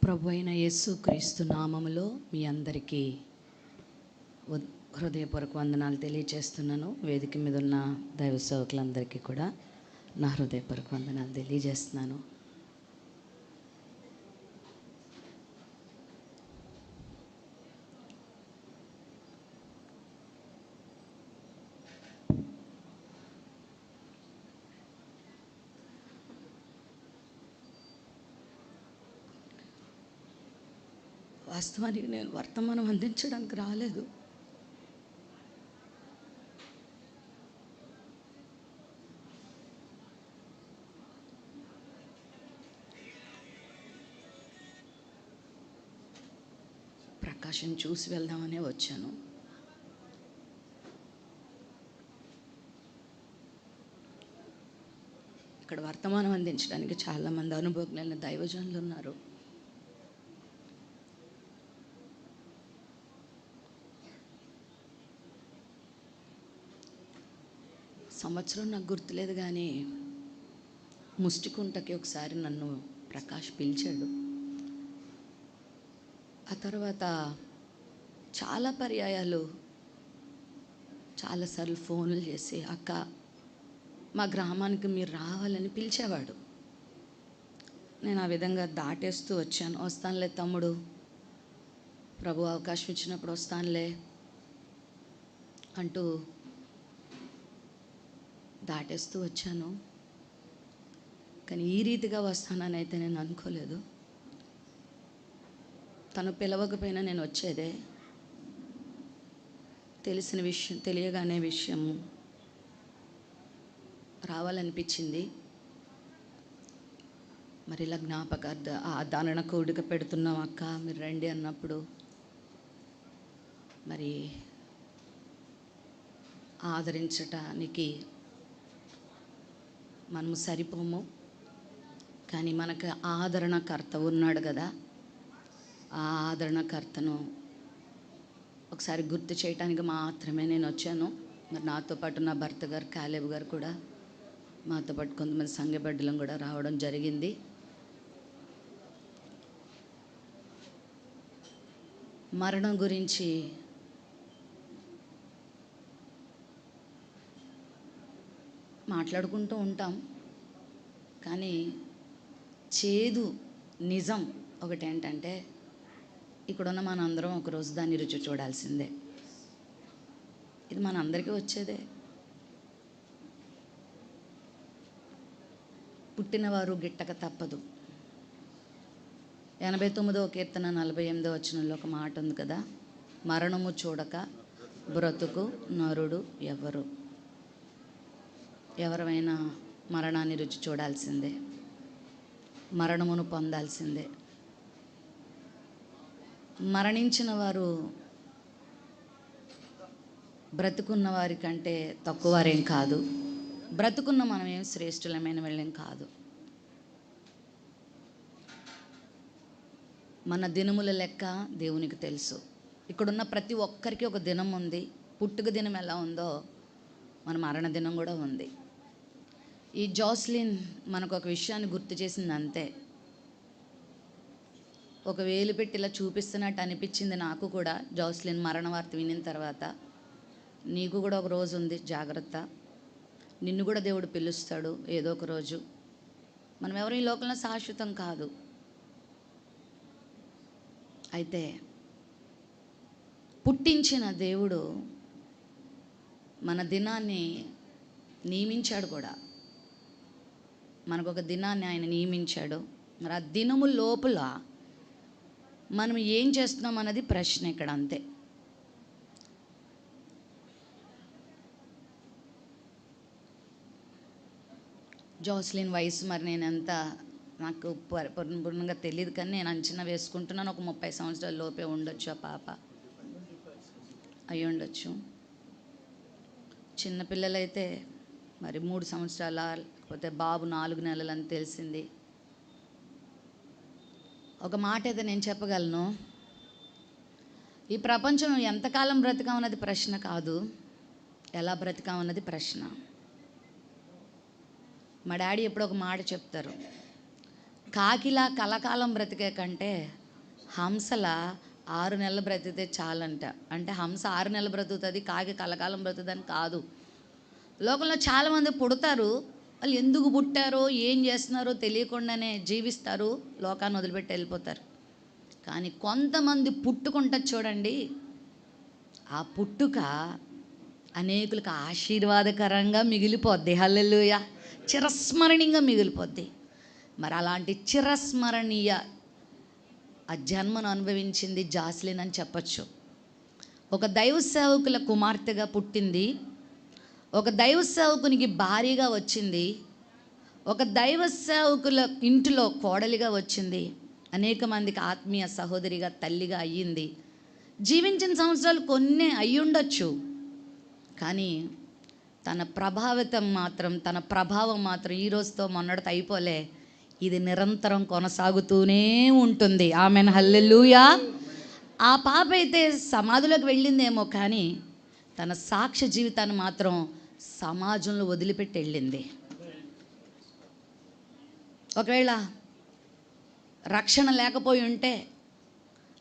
ప్రభు అయిన యేసుక్రీస్తు నామములో మీ అందరికీ హృదయపూర్వక వందనాలు తెలియజేస్తున్నాను. వేదిక మీద ఉన్న దైవ సేవకులందరికీ కూడా నా హృదయపూర్వక వందనాలు తెలియజేస్తున్నాను. వాస్తవానికి నేను వర్తమానం అందించడానికి రాలేదు. ప్రకాశం చూసి వెళ్దామనే వచ్చాను. ఇక్కడ వర్తమానం అందించడానికి చాలామంది అనుభవజ్ఞులైన దైవజనులు ఉన్నారు. సంవత్సరం నాకు గుర్తులేదు, కానీ ముష్టికుంటకి ఒకసారి నన్ను ప్రకాష్ పిలిచాడు. ఆ తర్వాత చాలా పర్యాయాలు చాలాసార్లు ఫోన్లు చేసి అక్క మా గ్రామానికి మీరు రావాలని పిలిచేవాడు. నేను ఆ విధంగా దాటేస్తూ వచ్చాను. వస్తానులే తమ్ముడు, ప్రభు అవకాశం ఇచ్చినప్పుడు వస్తానులే అంటూ దాటేస్తూ వచ్చాను. కానీ ఈ రీతిగా వస్తానని అయితే నేను అనుకోలేదు. తను పిలవకపోయినా నేను వచ్చేదే. తెలిసిన విషయం తెలియగానే విషయం రావాలనిపించింది. మరి ఇలా జ్ఞాపకార్థ దానన కోడిక పెడుతున్నాం అక్క మీరు రండి అన్నప్పుడు మరి ఆదరించటానికి మనము సరిపోము, కానీ మనకు ఆదరణకర్త ఉన్నాడు కదా. ఆ ఆదరణకర్తను ఒకసారి గుర్తు చేయటానికి మాత్రమే నేను వచ్చాను. మరి నాతో పాటు నా భర్త గారు కాలేబ్ గారు కూడా మాతో పాటు కొంతమంది సంఘ బిడ్డలం కూడా రావడం జరిగింది. మరణం గురించి మాట్లాడుకుంటూ ఉంటాం, కానీ చేదు నిజం ఒకటి ఏంటంటే ఇక్కడున్న మనందరం ఒకరోజు దాన్ని రుచి చూడాల్సిందే. ఇది మన అందరికీ వచ్చేదే. పుట్టినవారు గిట్టక తప్పదు. 89వ కీర్తన 48వ వచనంలో ఒక మాట ఉంది కదా, మరణము చూడక బ్రతుకు నరుడు ఎవరు. ఎవరైనా మరణాన్ని రుచి చూడాల్సిందే, మరణమును పొందాల్సిందే. మరణించిన వారు బ్రతుకున్న వారి కంటే తక్కువ వారేం కాదు, బ్రతుకున్న మనమేం శ్రేష్ఠులమైన వాళ్ళేం కాదు. మన దినముల లెక్క దేవునికి తెలుసు. ఇక్కడున్న ప్రతి ఒక్కరికి ఒక దినం ఉంది. పుట్టుక దినం ఎలా ఉందో మన మరణ దినం కూడా ఉంది. ఈ జోస్లిన్ మనకు ఒక విషయాన్ని గుర్తు చేసింది అంతే. ఒక వేలు పెట్టి ఇలా చూపిస్తున్నట్టు అనిపించింది నాకు కూడా. జోస్లిన్ మరణ వార్త వినిన తర్వాత నీకు కూడా ఒక రోజు ఉంది, జాగ్రత్త, నిన్ను కూడా దేవుడు పిలుస్తాడు ఏదో ఒక రోజు. మనం ఎవరు ఈ లోకంలో శాశ్వతం కాదు. అయితే పుట్టించిన దేవుడు మన దినాన్ని నియమించాడు కూడా. మనకు ఒక దినాన్ని ఆయన నియమించాడు. మరి ఆ దినము లోపల మనం ఏం చేస్తున్నాం అన్నది ప్రశ్న ఇక్కడ, అంతే. జోస్లిన్ వయసు మరి నేనెంత నాకు పూర్ణంగా తెలియదు, కానీ నేను అంచనా వేసుకుంటున్నాను ఒక 30 సంవత్సరాల లోపే ఉండొచ్చు. ఆ పాప అయి ఉండొచ్చు. చిన్నపిల్లలైతే మరి 3 సంవత్సరాల, లేకపోతే బాబు 4 నెలలు అని తెలిసింది. ఒక మాట అయితే నేను చెప్పగలను, ఈ ప్రపంచం ఎంతకాలం బ్రతికామన్నది ప్రశ్న కాదు, ఎలా బ్రతికామన్నది ప్రశ్న. మా డాడీ ఎప్పుడో ఒక మాట చెప్తారు, కాకిలా కలకాలం బ్రతికే కంటే హంసల 6 నెలలు బ్రతికితే చాలంట. అంటే హంస 6 నెలలు బ్రతుకుతుంది, కాకి కలకాలం బ్రతుకుతుందని కాదు. లోకంలో చాలామంది పుడతారు, వాళ్ళు ఎందుకు పుట్టారో ఏం చేస్తున్నారో తెలియకుండానే జీవిస్తారు, లోకాన్ని వదిలిపెట్టి వెళ్ళిపోతారు. కానీ కొంతమంది పుట్టుకుంటారు చూడండి, ఆ పుట్టుక అనేకులకు ఆశీర్వాదకరంగా మిగిలిపోద్ది. హల్లెలూయా. చిరస్మరణీయంగా మిగిలిపోద్ది. మరి అలాంటి చిరస్మరణీయ ఆ జన్మను అనుభవించింది జాస్లిన్ అని చెప్పచ్చు. ఒక దైవ సేవకుల కుమార్తెగా పుట్టింది, ఒక దైవ సేవకునికి భార్యగా వచ్చింది, ఒక దైవ సేవకుల ఇంటిలో కోడలిగా వచ్చింది, అనేక మందికి ఆత్మీయ సహోదరిగా తల్లిగా అయ్యింది. జీవించిన సంవత్సరాలు కొన్ని అయ్యుండొచ్చు, కానీ తన తన ప్రభావం మాత్రం ఈ రోజుతో మొన్నటితో అయిపోలే. ఇది నిరంతరం కొనసాగుతూనే ఉంటుంది. ఆమెన్, హల్లెలూయా. ఆ పాప అయితే సమాధిలోకి వెళ్ళిందేమో, కానీ తన సాక్ష్య జీవితాన్ని మాత్రం సమాజంలో వదిలిపెట్టి వెళ్ళింది. ఒకవేళ రక్షణ లేకపోయి ఉంటే,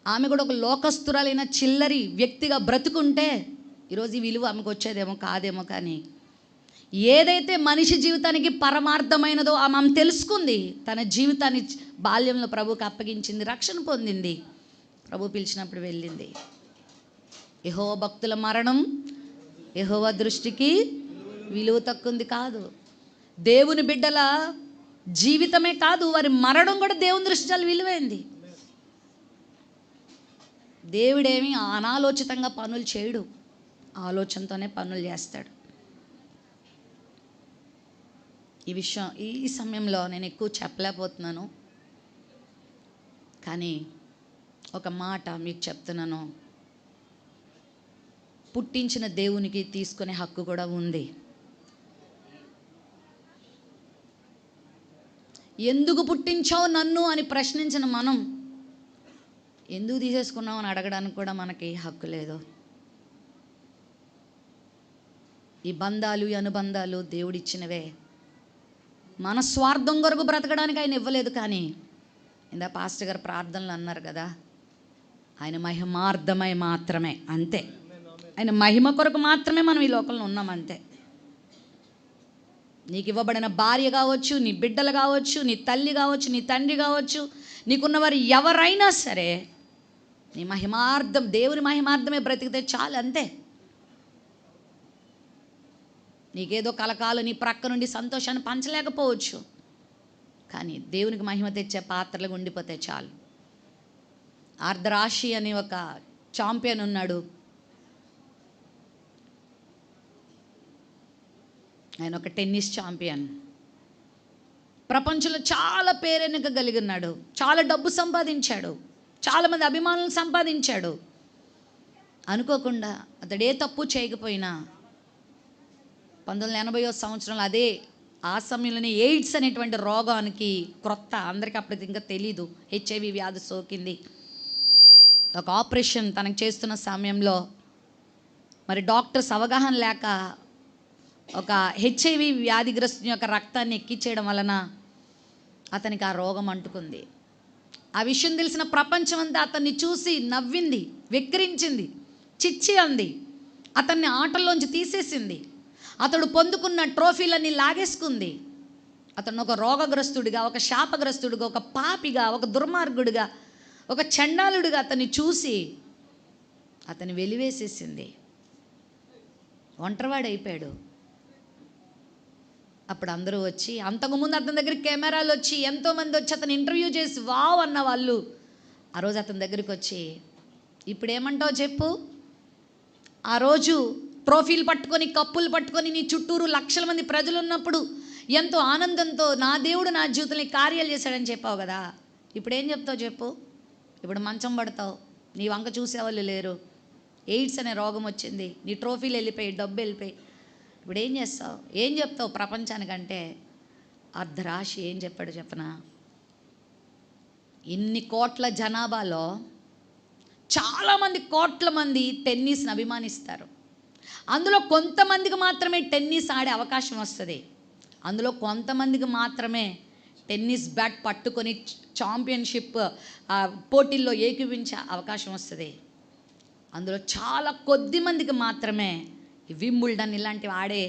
ఆమె కూడా ఒక లోకస్తురాలైన చిల్లరి వ్యక్తిగా బ్రతుకుంటే ఈరోజు ఈ విలువ ఆమెకు వచ్చేదేమో కాదేమో. కానీ ఏదైతే మనిషి జీవితానికి పరమార్థమైనదో ఆమె తెలుసుకుంది. తన జీవితాన్ని బాల్యంలో ప్రభువుకి అప్పగించింది, రక్షణ పొందింది, ప్రభు పిలిచినప్పుడు వెళ్ళింది. యెహోవా భక్తుల మరణం యెహోవా దృష్టికి విలువ తక్కువది కాదు. దేవుని బిడ్డల జీవితమే కాదు, వారి మరణం కూడా దేవుని దృష్టి చాలా విలువైంది. దేవుడేమి అనాలోచితంగా పనులు చేయడు, ఆలోచనతోనే పనులు చేస్తాడు. ఈ విషయం ఈ సమయంలో నేను ఎక్కువ చెప్పలేకపోతున్నాను, కానీ ఒక మాట మీకు చెప్తున్నాను. పుట్టించిన దేవునికి తీసుకునే హక్కు కూడా ఉంది. ఎందుకు పుట్టించావు నన్ను అని ప్రశ్నించిన మనం ఎందుకు తీసేసుకున్నావు అని అడగడానికి కూడా మనకి హక్కు లేదు. ఈ బంధాలు, ఈ అనుబంధాలు దేవుడిచ్చినవే. మన స్వార్థం కొరకు బ్రతకడానికి ఆయన ఇవ్వలేదు. కానీ ఇందా పాస్టర్ గారు ప్రార్థనలు అన్నారు కదా, ఆయన మహిమార్థమై మాత్రమే, అంతే. ఆయన మహిమ కొరకు మాత్రమే మనం ఈ లోకంలో ఉన్నాం, అంతే. నీకు ఇవ్వబడిన భార్య కావచ్చు, నీ బిడ్డలు కావచ్చు, నీ తల్లి కావచ్చు, నీ తండ్రి కావచ్చు, నీకున్నవారు ఎవరైనా సరే నీ మహిమార్థం, దేవుని మహిమార్థమే బ్రతికితే చాలు, అంతే. నీకేదో కలకాలు నీ ప్రక్క నుండి సంతోషాన్ని పంచలేకపోవచ్చు, కానీ దేవునికి మహిమ తెచ్చే పాత్రలుగా ఉండిపోతే చాలు. ఆర్ద్రాషి అని ఒక ఛాంపియన్ ఉన్నాడు. ఆయన ఒక టెన్నిస్ ఛాంపియన్. ప్రపంచంలో చాలా పేరెన్నిక కలిగి ఉన్నాడు, చాలా డబ్బు సంపాదించాడు, చాలామంది అభిమానులు సంపాదించాడు. అనుకోకుండా అతడు ఏ తప్పు చేయకపోయినా 1980వ సంవత్సరంలో ఆ సమయంలోనే ఎయిడ్స్ అనేటువంటి రోగానికి క్రొత్త, అందరికీ అప్పుడు ఇంకా తెలీదు, హెచ్ఐవి వ్యాధి సోకింది. ఒక ఆపరేషన్ తనకు చేస్తున్న సమయంలో మరి డాక్టర్స్ అవగాహన లేక ఒక హెచ్ఐవి వ్యాధిగ్రస్తుని యొక్క రక్తాన్ని ఎక్కించేయడం వలన అతనికి ఆ రోగం అంటుకుంది. ఆ విషయం తెలిసిన ప్రపంచం అంతా అతన్ని చూసి నవ్వింది, వెక్కిరించింది, చిచ్చి అంది, అతన్ని ఆటల్లోంచి తీసేసింది. అతడు పొందుకున్న ట్రోఫీలన్నీ లాగేసుకుంది. అతను ఒక రోగగ్రస్తుడిగా, ఒక శాపగ్రస్తుడిగా, ఒక పాపిగా, ఒక దుర్మార్గుడిగా, ఒక చండాలుడిగా అతన్ని చూసి అతన్ని వెలివేసేసింది. ఒంటరివాడైపోయాడు. అప్పుడు అందరూ వచ్చి, అంతకుముందు అతని దగ్గరికి కెమెరాలు వచ్చి ఎంతోమంది వచ్చి అతను ఇంటర్వ్యూ చేసి వావ్ అన్న వాళ్ళు ఆ రోజు అతని దగ్గరికి వచ్చి, ఇప్పుడు ఏమంటావు చెప్పు, ఆ రోజు ట్రోఫీలు పట్టుకొని, కప్పులు పట్టుకొని నీ చుట్టూరు లక్షల మంది ప్రజలు ఉన్నప్పుడు ఎంతో ఆనందంతో నా దేవుడు నా జీవితంలో కార్యాలు చేశాడని చెప్పావు కదా, ఇప్పుడు ఏం చెప్తావు చెప్పు. ఇప్పుడు మంచం పడతావు, నీ వంక చూసేవాళ్ళు లేరు, ఎయిడ్స్ అనే రోగం వచ్చింది, నీ ట్రోఫీలు వెళ్ళిపోయి, డబ్బు వెళ్ళిపోయి, ఇప్పుడు ఏం చేస్తావు, ఏం చెప్తావు ప్రపంచానికంటే అర్ధరాశి ఏం చెప్పాడు చెప్పనా? ఇన్ని కోట్ల జనాభాలో చాలామంది, కోట్ల మంది టెన్నిస్ని అభిమానిస్తారు. అందులో కొంతమందికి మాత్రమే టెన్నిస్ ఆడే అవకాశం వస్తుంది. అందులో కొంతమందికి మాత్రమే టెన్నిస్ బ్యాట్ పట్టుకొని ఛాంపియన్షిప్ పోటీల్లో ఏకీవించే అవకాశం వస్తుంది. అందులో చాలా కొద్ది మందికి మాత్రమే ఈ వింబుల్డన్ ఇలాంటివి ఆడే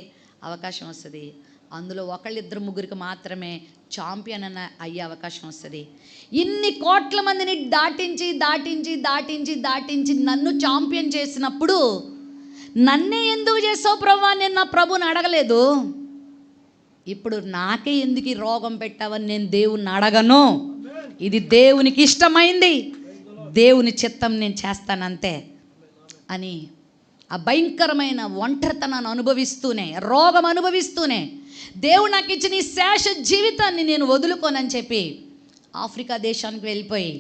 అవకాశం వస్తుంది. అందులో ఒకళ్ళిద్దరు ముగ్గురికి మాత్రమే ఛాంపియన్ అయ్యే అవకాశం వస్తుంది. ఇన్ని కోట్ల మందిని దాటించి నన్ను ఛాంపియన్ చేసినప్పుడు నన్నే ఎందుకు చేసావు ప్రభువా, నేను నా ప్రభుని అడగలేదు. ఇప్పుడు నాకే ఎందుకు ఈ రోగం పెట్టావని నేను దేవుణ్ణి అడగను. ఇది దేవునికి ఇష్టమైంది, దేవుని చిత్తం నేను చేస్తానంతే అని ఆ భయంకరమైన ఒంటరితనాన్ని అనుభవిస్తూనే, రోగం అనుభవిస్తూనే, దేవుడు నాకు ఇచ్చిన ఈ శేష జీవితాన్ని నేను వదులుకోనని చెప్పి ఆఫ్రికా దేశానికి వెళ్ళిపోయి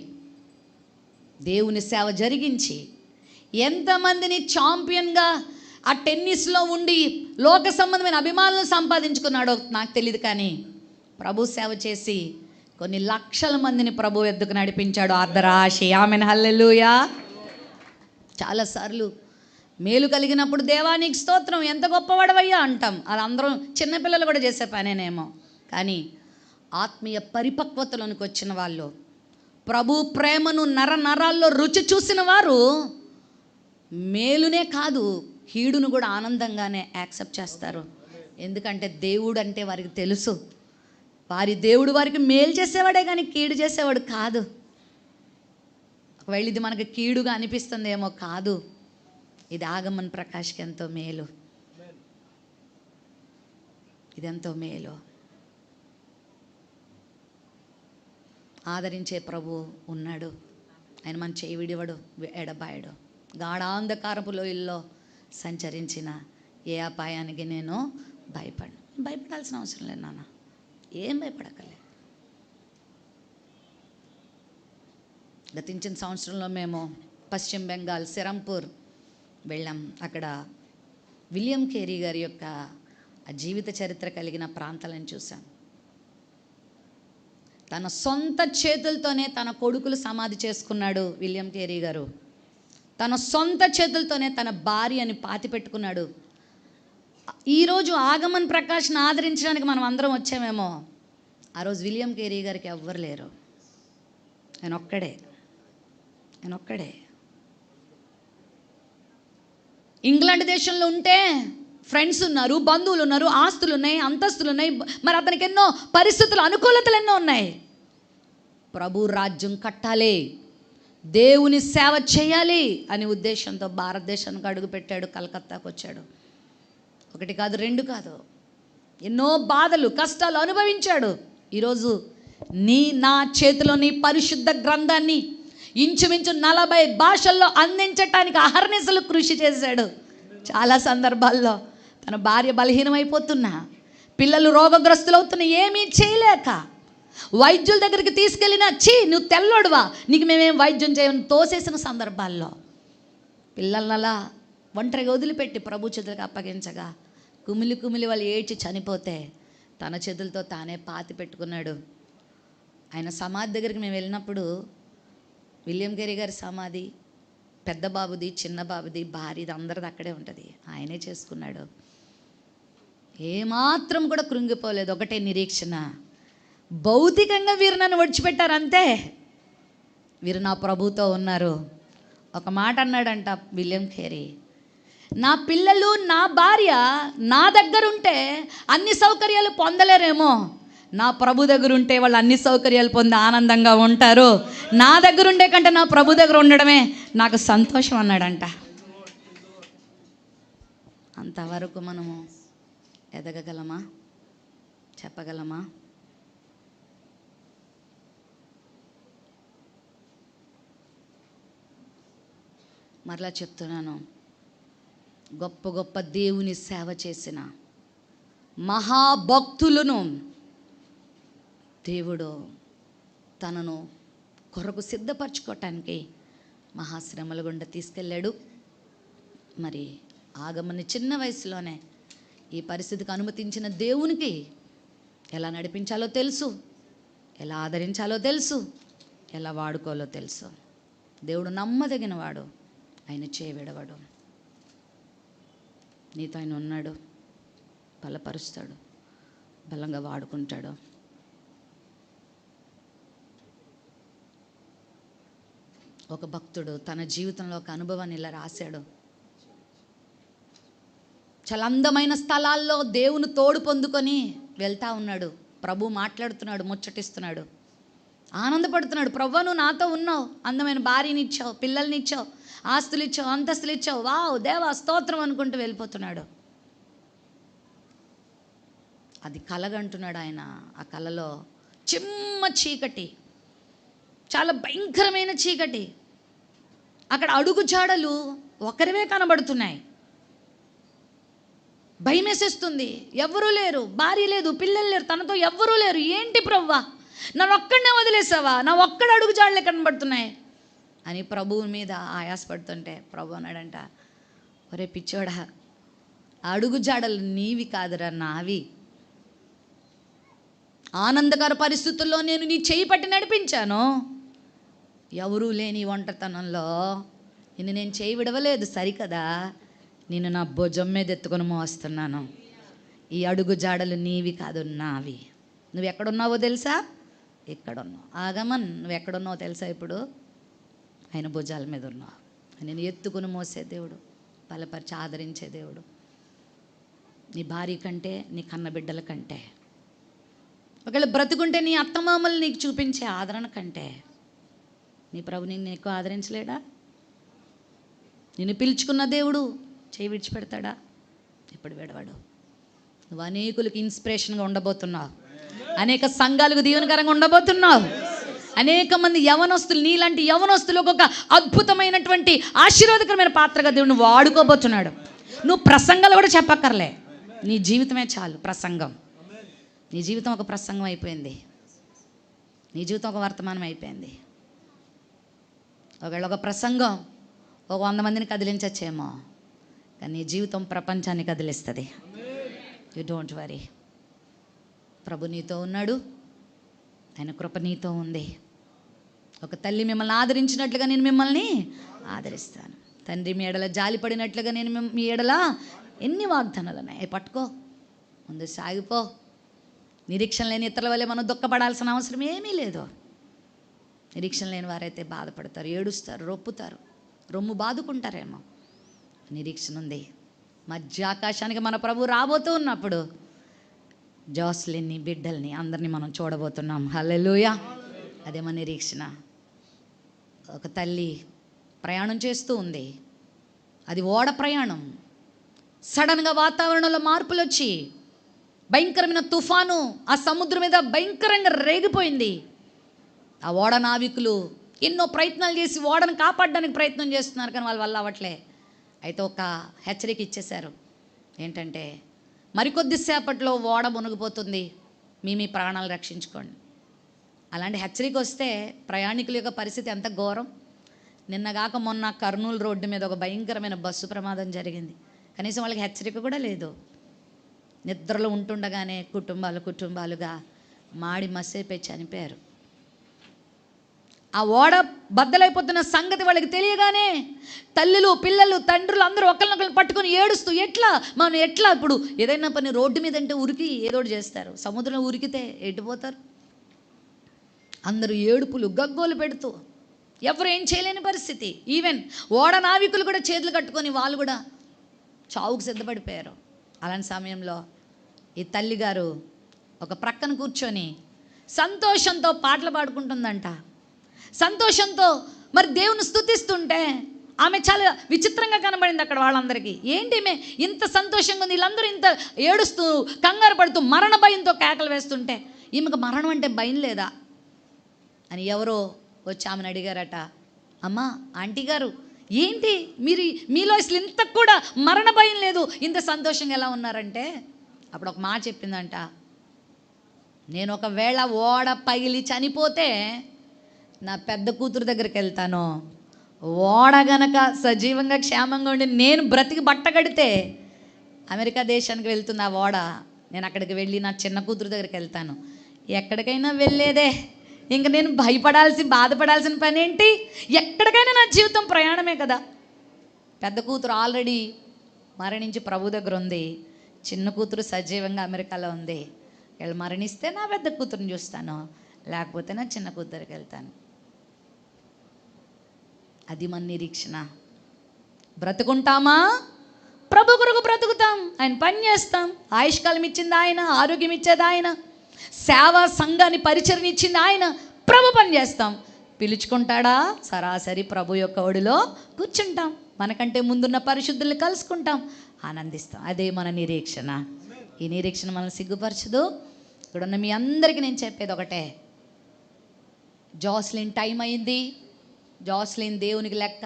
దేవుని సేవ జరిగించి ఎంతమందిని ఛాంపియన్గా ఆ టెన్నిస్లో ఉండి లోక సంబంధమైన అభిమానులను సంపాదించుకున్నాడో నాకు తెలియదు. కానీ ప్రభు సేవ చేసి కొన్ని లక్షల మందిని ప్రభు ఎద్దుకు నడిపించాడు. ఆర్దరాశి ఆమెన్ హల్లెలూయా. చాలాసార్లు మేలు కలిగినప్పుడు దేవా నీకు స్తోత్రం, ఎంత గొప్పవాడవయ్యా అంటాం. అది అందరం చిన్నపిల్లలు కూడా చేసే పనేనేమో. కానీ ఆత్మీయ పరిపక్వతలోనికి వచ్చిన వాళ్ళు, ప్రభు ప్రేమను నరాల్లో రుచి చూసిన వారు మేలునే కాదు కీడును కూడా ఆనందంగానే యాక్సెప్ట్ చేస్తారు. ఎందుకంటే దేవుడు అంటే వారికి తెలుసు. వారి దేవుడు వారికి మేలు చేసేవాడే కానీ కీడు చేసేవాడు కాదు. ఒకవేళ ఇది మనకు కీడుగా అనిపిస్తుందేమో, కాదు, ఇది ఆగమన్ ప్రకాష్కి ఎంతో మేలు, ఇదెంతో మేలు. ఆదరించే ప్రభు ఉన్నాడు. ఆయన మన చేయి విడివడు, ఎడబాయడు. గాఢాంధకారపు లోయల్లో సంచరించిన ఏ అపాయానికి నేను భయపడాల్సిన అవసరం లేదు నాన్న, ఏం భయపడక్కర్లేదు. గతించిన సంవత్సరంలో మేము పశ్చిమ బెంగాల్ సిరంపూర్ వెళ్ళాం. అక్కడ విలియం కేరీ గారి యొక్క జీవిత చరిత్ర కలిగిన ప్రాంతాలను చూసాం. తన సొంత చేతులతోనే తన కొడుకులు సమాధి చేసుకున్నాడు విలియం కేరీ గారు. తన సొంత చేతులతోనే తన భార్యని పాతి పెట్టుకున్నాడు. ఈరోజు ఆగమన్ ప్రకాష్ని ఆదరించడానికి మనం అందరం వచ్చామేమో, ఆ రోజు విలియం కేరీ గారికి ఎవ్వరు లేరు. ఆయన ఒక్కడే. ఇంగ్లాండ్ దేశంలో ఉంటే ఫ్రెండ్స్ ఉన్నారు, బంధువులు ఉన్నారు, ఆస్తులు ఉన్నాయి, అంతస్తులు ఉన్నాయి. మరి అతనికి ఎన్నో పరిస్థితులు, అనుకూలతలు ఎన్నో ఉన్నాయి. ప్రభు రాజ్యం కట్టాలి, దేవుని సేవ చేయాలి అనే ఉద్దేశంతో భారతదేశానికి అడుగుపెట్టాడు. కలకత్తాకు వచ్చాడు. ఒకటి కాదు, రెండు కాదు, ఎన్నో బాధలు, కష్టాలు అనుభవించాడు. ఈరోజు నా చేతిలోని పరిశుద్ధ గ్రంథాన్ని ఇంచుమించు 40 భాషల్లో అందించటానికి అహర్నిశలు కృషి చేశాడు. చాలా సందర్భాల్లో తన భార్య బలహీనమైపోతున్నా, పిల్లలు రోగగ్రస్తులవుతున్నా, ఏమీ చేయలేక వైద్యుల దగ్గరికి తీసుకెళ్ళినా, నువ్వు తెల్లోడువా, నీకు మేమేం వైద్యం చేయమని తోసేసిన సందర్భాల్లో పిల్లలనలా ఒంటరిగా వదిలిపెట్టి ప్రభు చేతులకు అప్పగించగా కుమిలి వాళ్ళు ఏడ్చి చనిపోతే తన చేతులతో తానే పాతి పెట్టుకున్నాడు. ఆయన సమాధి దగ్గరికి మేము వెళ్ళినప్పుడు విలియం కేరీ గారి సమాధి పెద్ద బాబుది, చిన్న బాబుది, భార్యది, అందరిది అక్కడే ఉంటుంది. ఆయనే చేసుకున్నాడు. ఏమాత్రం కూడా కృంగిపోలేదు. ఒకటే నిరీక్షణ, భౌతికంగా వీరు నన్ను విడిచిపెట్టారంతే, వీరు నా ప్రభుతో ఉన్నారు. ఒక మాట అన్నాడంట విలియం కేరీ, నా పిల్లలు, నా భార్య నా దగ్గర ఉంటే అన్ని సౌకర్యాలు పొందలేరేమో, నా ప్రభు దగ్గర ఉంటే వాళ్ళు అన్ని సౌకర్యాలు పొంది ఆనందంగా ఉంటారు. నా దగ్గర ఉండే కంటే నా ప్రభు దగ్గర ఉండడమే నాకు సంతోషం అన్నాడంట. అంతవరకు మనము ఎదగగలమా? చెప్పగలమా? మరలా చెప్తున్నాను, గొప్ప గొప్ప దేవుని సేవ చేసిన మహాభక్తులను దేవుడు తనను కొరకు సిద్ధపరచుకోవటానికి మహాశ్రమల గుండా తీసుకెళ్ళాడు. మరి ఆగమని చిన్న వయసులోనే ఈ పరిస్థితికి అనుమతించిన దేవునికి ఎలా నడిపించాలో తెలుసు, ఎలా ఆదరించాలో తెలుసు, ఎలా వాడుకోవాలో తెలుసు. దేవుడు నమ్మదగిన వాడు, ఆయన చేయవిడవాడు. నీతో ఆయన ఉన్నాడు, బలపరుస్తాడు, బలంగా వాడుకుంటాడు. ఒక భక్తుడు తన జీవితంలో ఒక అనుభవాన్ని ఇలా రాశాడు. చాలా అందమైన స్థలాల్లో దేవుని తోడు పొందుకొని వెళ్తా ఉన్నాడు. ప్రభు మాట్లాడుతున్నాడు, ముచ్చటిస్తున్నాడు, ఆనందపడుతున్నాడు. ప్రభువా, నువ్వు నాతో ఉన్నావు, అందమైన భార్యని ఇచ్చావు, పిల్లల్ని ఇచ్చావు, ఆస్తులు ఇచ్చావు, అంతస్తులు ఇచ్చావు, వావ్ దేవా స్తోత్రం అనుకుంటూ వెళ్ళిపోతున్నాడు. అది కలగంటున్నాడు ఆయన. ఆ కలలో చిమ్మ చీకటి, చాలా భయంకరమైన చీకటి. అక్కడ అడుగు జాడలు ఒకరివే కనబడుతున్నాయి. భయం వేసేస్తుంది. ఎవ్వరూ లేరు, భార్య లేదు, పిల్లలు లేరు, తనతో ఎవ్వరూ లేరు. ఏంటి ప్రభువా, నన్ను ఒక్కడనే వదిలేసావా, నా ఒక్కడ అడుగు జాడలే కనబడుతున్నాయి అని ప్రభువు మీద ఆయాసపడుతుంటే ప్రభు అన్నాడంట, ఒరే పిచ్చోడా, అడుగు జాడలు నీవి కాదురా, నావి. ఆనందకర పరిస్థితుల్లో నేను నీ చేయి పట్టి నడిపించాను. ఎవరూ లేని ఒంటరితనంలో నిన్ను నేను చేయి విడవలేదు సరికదా, నేను నా భుజం మీద ఎత్తుకొని మోస్తున్నాను. ఈ అడుగు జాడలు నీవి కాదు, నావి. నువ్వు ఎక్కడున్నావో తెలుసా? ఎక్కడున్నావు? ఆగమన్, నువ్వు ఎక్కడున్నావో తెలుసా? ఇప్పుడు ఆయన భుజాల మీద ఉన్నావు. నేను ఎత్తుకుని మోసే దేవుడు, బలపరిచి ఆదరించే దేవుడు. నీ భార్య కంటే, నీ కన్న బిడ్డల కంటే, ఒకవేళ బ్రతుకుంటే నీ అత్తమామలు నీకు చూపించే ఆదరణ కంటే నీ ప్రభు నిన్ను ఎక్కువ ఆదరించలేడా? నిన్ను పిలుచుకున్న దేవుడు చేయి విడిచిపెడతాడా? ఎప్పుడు విడవాడు. నువ్వు అనేకులకు ఇన్స్పిరేషన్గా ఉండబోతున్నావు, అనేక సంఘాలకు దీవెనకరంగా ఉండబోతున్నావు. అనేక మంది యవనస్తులు, నీలాంటి యవనస్తులు ఒక అద్భుతమైనటువంటి ఆశీర్వాదకరమైన పాత్రగా దేవుడు నువ్వు వాడుకోబోతున్నాడు. నువ్వు ప్రసంగాలు కూడా చెప్పక్కర్లే, నీ జీవితమే చాలు ప్రసంగం. నీ జీవితం ఒక ప్రసంగం అయిపోయింది, నీ జీవితం ఒక వర్తమానం అయిపోయింది. ఒకవేళ ఒక ప్రసంగం ఒక 100 మందిని కదిలించచ్చేమో, కానీ నీ జీవితం ప్రపంచాన్ని కదిలిస్తుంది. You don't worry. ప్రభు నీతో ఉన్నాడు, ఆయన కృప నీతో ఉంది. ఒక తల్లి మిమ్మల్ని ఆదరించినట్లుగా నేను మిమ్మల్ని ఆదరిస్తాను. తండ్రి మీ ఎడల జాలి పడినట్లుగా నేను మీ ఎడల ఎన్ని వాగ్దానాలు ఉన్నాయి, పట్టుకో, ముందు సాగిపో. నిరీక్షణ లేని ఇతరుల వల్లే మనం దుఃఖపడాల్సిన అవసరం ఏమీ లేదు. నిరీక్షణ లేని వారైతే బాధపడతారు, ఏడుస్తారు, రొప్పుతారు, రొమ్ము బాదుకుంటారేమో. నిరీక్షణ ఉంది. మధ్య ఆకాశానికి మన ప్రభు రాబోతూ ఉన్నప్పుడు జోస్లిన్ని, బిడ్డల్ని అందరినీ మనం చూడబోతున్నాం. హల్లెలూయా. అదే మన నిరీక్షణ. ఒక తల్లి ప్రయాణం చేస్తూ ఉంది, అది ఓడ ప్రయాణం. సడన్గా వాతావరణంలో మార్పులు వచ్చి భయంకరమైన తుఫాను ఆ సముద్రం మీద భయంకరంగా రేగిపోయింది. ఆ ఓడ నావికులు ఎన్నో ప్రయత్నాలు చేసి ఓడను కాపాడడానికి ప్రయత్నం చేస్తున్నారు, కానీ వాళ్ళ వల్ల అవ్వట్లే. అయితే ఒక హెచ్చరిక ఇచ్చేశారు. ఏంటంటే, మరికొద్దిసేపట్లో ఓడ మునిగిపోతుంది, మీ ప్రాణాలు రక్షించుకోండి. అలాంటి హెచ్చరిక వస్తే ప్రయాణికుల యొక్క పరిస్థితి ఎంత ఘోరం. నిన్నగాక మొన్న కర్నూలు రోడ్డు మీద ఒక భయంకరమైన బస్సు ప్రమాదం జరిగింది. కనీసం వాళ్ళకి హెచ్చరిక కూడా లేదు. నిద్రలో ఉంటుండగానే కుటుంబాలుగా మాడి మసేపై చనిపోయారు. ఆ ఓడ బద్దలైపోతున్న సంగతి వాళ్ళకి తెలియగానే తల్లులు, పిల్లలు, తండ్రులు అందరూ ఒకరినొకరిని పట్టుకొని ఏడుస్తూ, మనం ఎట్లా ఇప్పుడు ఏదైనా పని రోడ్డు మీద అంటే ఉరికి ఏదోటి చేస్తారు, సముద్రంలో ఉరికితే ఎటుపోతారు? అందరూ ఏడుపులు, గగ్గోలు పెడుతూ, ఎవరు ఏం చేయలేని పరిస్థితి. ఈవెన్ ఓడ నావికులు కూడా చేతులు కట్టుకొని వాళ్ళు కూడా చావుకు సిద్ధపడిపోయారు. అలాంటి సమయంలో ఈ తల్లిగారు ఒక ప్రక్కన కూర్చొని సంతోషంతో పాటలు పాడుకుంటుందంట. సంతోషంతో మరి దేవుని స్తుతిస్తుంటే ఆమె చాలా విచిత్రంగా కనబడింది అక్కడ వాళ్ళందరికీ. ఏంటి ఈమె ఇంత సంతోషంగా ఉంది, వీళ్ళందరూ ఇంత ఏడుస్తూ కంగారు పడుతూ మరణ భయంతో కేకలు వేస్తుంటే ఈమెకు మరణం అంటే భయం లేదా అని ఎవరో వచ్చి ఆమెను అడిగారట. అమ్మా, ఆంటీ గారు, ఏంటి మీరు మీలో అసలు ఇంత కూడా మరణ భయం లేదు, ఇంత సంతోషంగా ఎలా ఉన్నారంటే అప్పుడు ఒక మాట చెప్పిందంట. నేను ఒకవేళ ఓడ పగిలి చనిపోతే నా పెద్ద కూతురు దగ్గరికి వెళ్తాను, ఓడ గనక సజీవంగా క్షేమంగా ఉండి నేను బ్రతికి బట్టగడితే అమెరికా దేశానికి వెళ్తుంది ఆ ఓడ, నేను అక్కడికి వెళ్ళి నా చిన్న కూతురు దగ్గరికి వెళ్తాను. ఎక్కడికైనా వెళ్ళేదే, ఇంక నేను బాధపడాల్సిన పని ఏంటి? ఎక్కడికైనా నా జీవితం ప్రయాణమే కదా. పెద్ద కూతురు ఆల్రెడీ మరణించి ప్రభు దగ్గర ఉంది, చిన్న కూతురు సజీవంగా అమెరికాలో ఉంది. వీళ్ళు మరణిస్తే నా పెద్ద కూతురుని చూస్తాను, లేకపోతే నా చిన్న కూతురికి వెళ్తాను. అది మన నిరీక్షణ. బ్రతుకుంటామా? ప్రభు కొరకు బ్రతుకుతాం. ఆయన పని చేస్తాం. ఆయుష్కాలం ఇచ్చింది ఆయన, ఆరోగ్యం ఇచ్చేది ఆయన, సేవా సంఘాన్ని పరిచరణ ఇచ్చింది ఆయన. ప్రభు పని చేస్తాం. పిలుచుకుంటాడా? సరాసరి ప్రభు యొక్క ఒడిలో కూర్చుంటాం. మనకంటే ముందున్న పరిశుద్ధుల్ని కలుసుకుంటాం, ఆనందిస్తాం. అదే మన నిరీక్షణ. ఈ నిరీక్షణ మనల్ని సిగ్గుపరచదు. ఇక్కడున్న మీ అందరికీ నేను చెప్పేది ఒకటే, జోస్లిన్ టైం అయింది. జోస్లిన్ దేవునికి లెక్క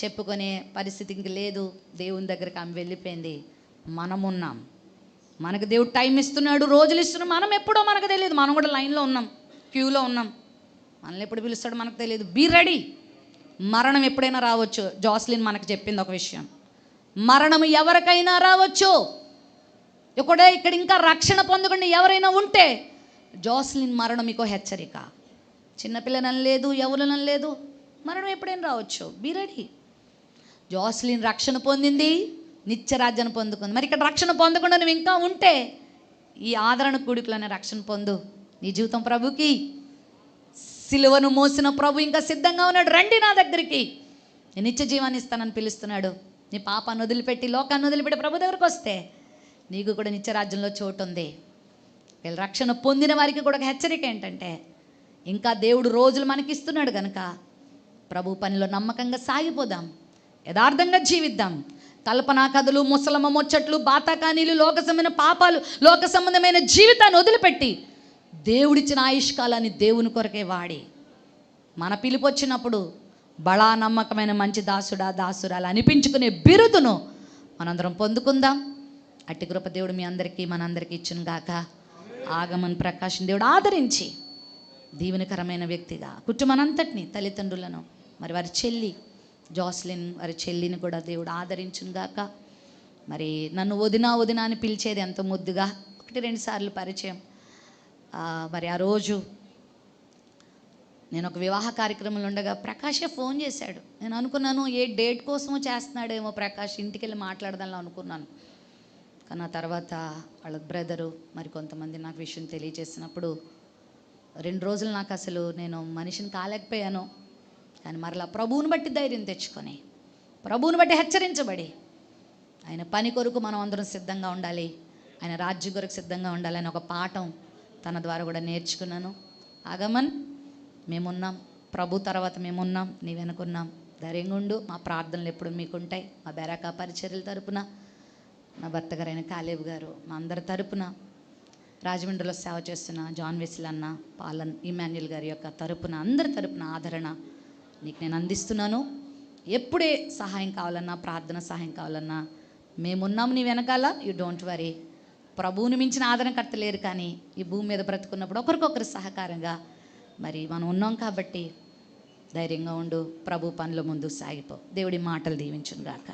చెప్పుకునే పరిస్థితి ఇంక లేదు. దేవుని దగ్గరికి ఆమె వెళ్ళిపోయింది. మనమున్నాం. మనకు దేవుడు టైం ఇస్తున్నాడు, రోజులు ఇస్తున్నాడు. మనం ఎప్పుడో మనకు తెలియదు. మనం కూడా లైన్లో ఉన్నాం, క్యూలో ఉన్నాం. మనల్ని ఎప్పుడు పిలుస్తాడో మనకు తెలియదు. Be ready. మరణం ఎప్పుడైనా రావచ్చు. జోస్లిన్ మనకు చెప్పింది ఒక విషయం, మరణం ఎవరికైనా రావచ్చు. ఇక్కడ ఇంకా రక్షణ పొందకుండా ఎవరైనా ఉంటే జోస్లిన్ మరణం మీకు హెచ్చరిక. చిన్నపిల్లనని లేదు, ఎవరినని లేదు, మరణం ఎప్పుడైనా రావచ్చు. Be ready. జోస్లిన్ రక్షణ పొందింది, నిత్యరాజ్యాన్ని పొందుకుంది. మరి ఇక్కడ రక్షణ పొందకుండా నువ్వు ఇంకా ఉంటే ఈ ఆదరణ కూడికలోనే రక్షణ పొందు. నీ జీవితం ప్రభుకి. సిలువను మోసిన ప్రభు ఇంకా సిద్ధంగా ఉన్నాడు. రండి నా దగ్గరికి, నేను నిత్య జీవాన్ని ఇస్తానని పిలుస్తున్నాడు. నీ పాపాన్ని వదిలిపెట్టి, లోకాన్ని వదిలిపెట్టి ప్రభు దగ్గరకు వస్తే నీకు కూడా నిత్యరాజ్యంలో చోటు ఉంది. వీళ్ళు రక్షణ పొందిన వారికి కూడా ఒక హెచ్చరిక ఏంటంటే, ఇంకా దేవుడు రోజులు మనకి ఇస్తున్నాడు కనుక ప్రభు పనిలో నమ్మకంగా సాగిపోదాం, యథార్థంగా జీవిద్దాం. కల్పనా కథలు, ముసలమ్మ ముచ్చట్లు, బాతాకానీలు, లోక సంబంధమైన పాపాలు, లోక సంబంధమైన జీవితాన్ని వదిలిపెట్టి దేవుడిచ్చిన ఆయుష్కాలాన్ని దేవుని కొరకే వాడి, మన పిలుపు వచ్చినప్పుడు బడా నమ్మకమైన మంచి దాసుడా దాసురాలు అనిపించుకునే బిరుదును మనందరం పొందుకుందాం. అట్టి కృప దేవుడు మీ అందరికీ మనందరికీ ఇచ్చును గాక. ఆగమన్ ప్రకాశం దేవుడు ఆదరించి దీవెనకరమైన వ్యక్తిగా కుటుంబానంతటిని, తల్లిదండ్రులను, మరి వారి చెల్లి జోస్లిన్ వారి చెల్లిని కూడా దేవుడు ఆదరించును గాక. మరి నన్ను వదినా వదినా అని పిలిచేది ఎంతో ముద్దుగా, 1-2 సార్లు పరిచయం. మరి ఆ రోజు నేను ఒక వివాహ కార్యక్రమంలో ఉండగా ప్రకాషే ఫోన్ చేశాడు. నేను అనుకున్నాను ఏ డేట్ కోసమో చేస్తున్నాడేమో ప్రకాష్, ఇంటికి వెళ్ళి మాట్లాడదాం అనుకున్నాను. కానీ ఆ తర్వాత వాళ్ళ బ్రదరు మరి కొంతమంది నాకు విషయం తెలియజేసినప్పుడు 2 రోజులు నాకు అసలు నేను మనిషిని కాలేకపోయాను. కానీ మరలా ప్రభువుని బట్టి ధైర్యం తెచ్చుకొని, ప్రభువుని బట్టి హెచ్చరించబడి, ఆయన పని కొరకు మనం అందరం సిద్ధంగా ఉండాలి, ఆయన రాజ్యం కొరకు సిద్ధంగా ఉండాలి అని ఒక పాఠం తన ద్వారా కూడా నేర్చుకున్నాను. ఆగమన్ మేమున్నాం, ప్రభు తర్వాత మేమున్నాం, నీ వెనుకున్నాం, ధైర్యంగా ఉండు. మా ప్రార్థనలు ఎప్పుడు మీకుంటాయి. మా బెరాకా పరిచర్యల తరపున, నా భర్త గారైన కాలేబ్ గారు, మా అందరి తరపున, రాజమండ్రిలో సేవ చేస్తున్న జాన్ వెస్లీ అన్న, పాలన్ ఇమాన్యుల్ గారి యొక్క తరపున, అందరి తరపున ఆదరణ నీకు నేను అందిస్తున్నాను. ఎప్పుడే సహాయం కావాలన్నా, ప్రార్థన సహాయం కావాలన్నా మేమున్నాము నీ వెనకాల. You don't worry. ప్రభువుని మించిన ఆదరణకర్త లేరు, కానీ ఈ భూమి మీద బ్రతుకున్నప్పుడు ఒకరికొకరు సహకారంగా మరి మనం ఉన్నాం కాబట్టి ధైర్యంగా ఉండు. ప్రభు పనుల ముందు సాగిపో. దేవుడి మాటలు దీవించును గాక.